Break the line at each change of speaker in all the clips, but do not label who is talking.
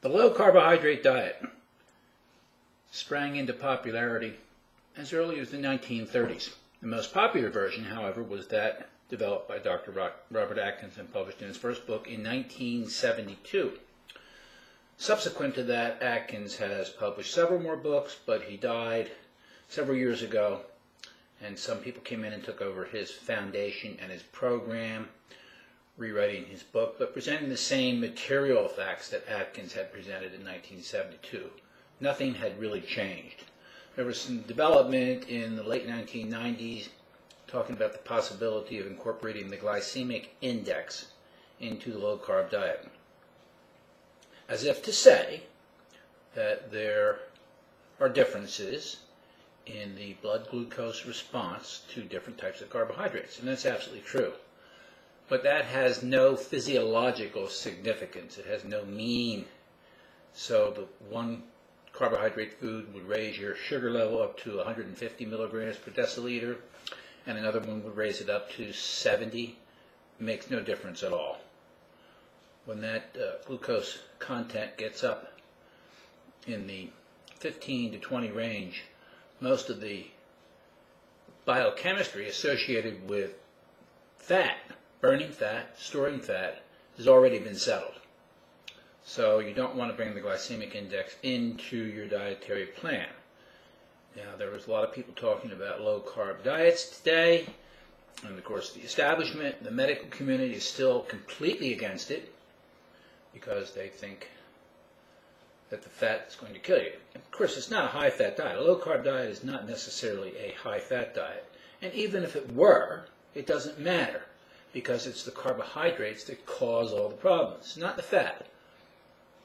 The low carbohydrate diet sprang into popularity as early as the 1930s. The most popular version, however, was that developed by Dr. Robert Atkins and published in his first book in 1972. Subsequent to that, Atkins has published several more books, but he died several years ago, and some people came in and took over his foundation and his program, rewriting his book, but presenting the same material facts that Atkins had presented in 1972. Nothing had really changed. There was some development in the late 1990s talking about the possibility of incorporating the glycemic index into the low-carb diet, as if to say that there are differences in the blood glucose response to different types of carbohydrates, and that's absolutely true. But that has no physiological significance. It has no meaning. So the one carbohydrate food would raise your sugar level up to 150 milligrams per deciliter, and another one would raise it up to 70. It makes no difference at all. When that glucose content gets up in the 15 to 20 range, most of the biochemistry associated with fat, burning fat, storing fat, has already been settled. So you don't want to bring the glycemic index into your dietary plan. Now, there was a lot of people talking about low-carb diets today, and of course the establishment, the medical community is still completely against it because they think that the fat is going to kill you. Of course, it's not a high-fat diet. A low-carb diet is not necessarily a high-fat diet. And even if it were, it doesn't matter, because it's the carbohydrates that cause all the problems, not the fat.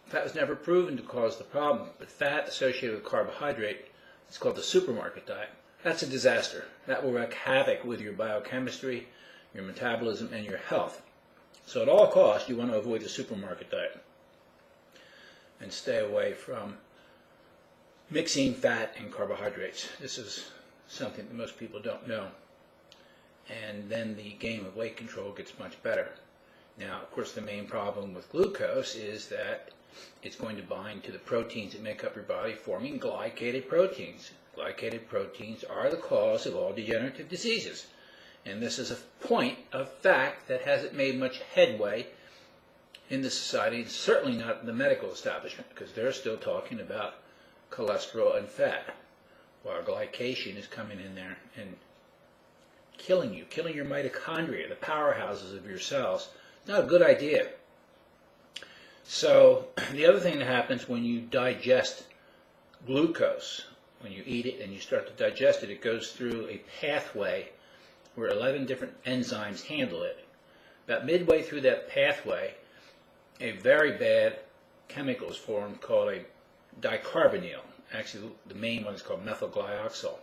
Fat was never proven to cause the problem, but fat associated with carbohydrate, it's called the supermarket diet. That's a disaster. That will wreak havoc with your biochemistry, your metabolism, and your health. So at all costs, you want to avoid the supermarket diet and stay away from mixing fat and carbohydrates. This is something that most people don't know. And then the game of weight control gets much better. Now, of course, the main problem with glucose is that it's going to bind to the proteins that make up your body, forming glycated proteins. Glycated proteins are the cause of all degenerative diseases. And this is a point of fact that hasn't made much headway in the society, and certainly not in the medical establishment, because they're still talking about cholesterol and fat, while glycation is coming in there and killing you, killing your mitochondria, the powerhouses of your cells. It's not a good idea. So the other thing that happens when you digest glucose, when you eat it and you start to digest it, it goes through a pathway where 11 different enzymes handle it. About midway through that pathway, a very bad chemical is formed called a dicarbonyl. Actually, the main one is called methylglyoxal.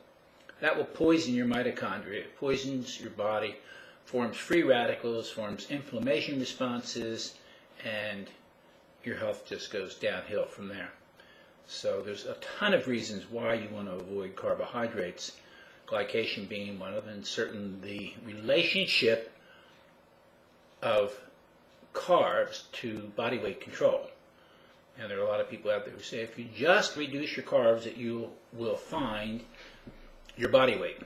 That will poison your mitochondria. It poisons your body, forms free radicals, forms inflammation responses, and your health just goes downhill from there. So there's a ton of reasons why you want to avoid carbohydrates, glycation being one of them, and certainly the relationship of carbs to body weight control. And there are a lot of people out there who say if you just reduce your carbs that you will find your body weight.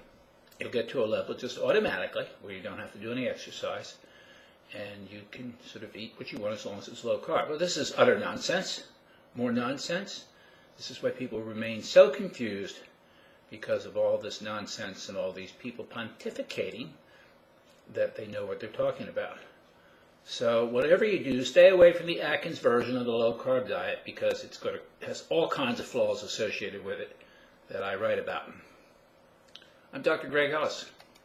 You'll get to a level just automatically where you don't have to do any exercise, and you can sort of eat what you want as long as it's low carb. Well, this is utter nonsense. More nonsense. This is why people remain so confused, because of all this nonsense and all these people pontificating that they know what they're talking about. So whatever you do, stay away from the Atkins version of the low-carb diet, because it has all kinds of flaws associated with it that I write about. I'm Dr. Greg Ellis.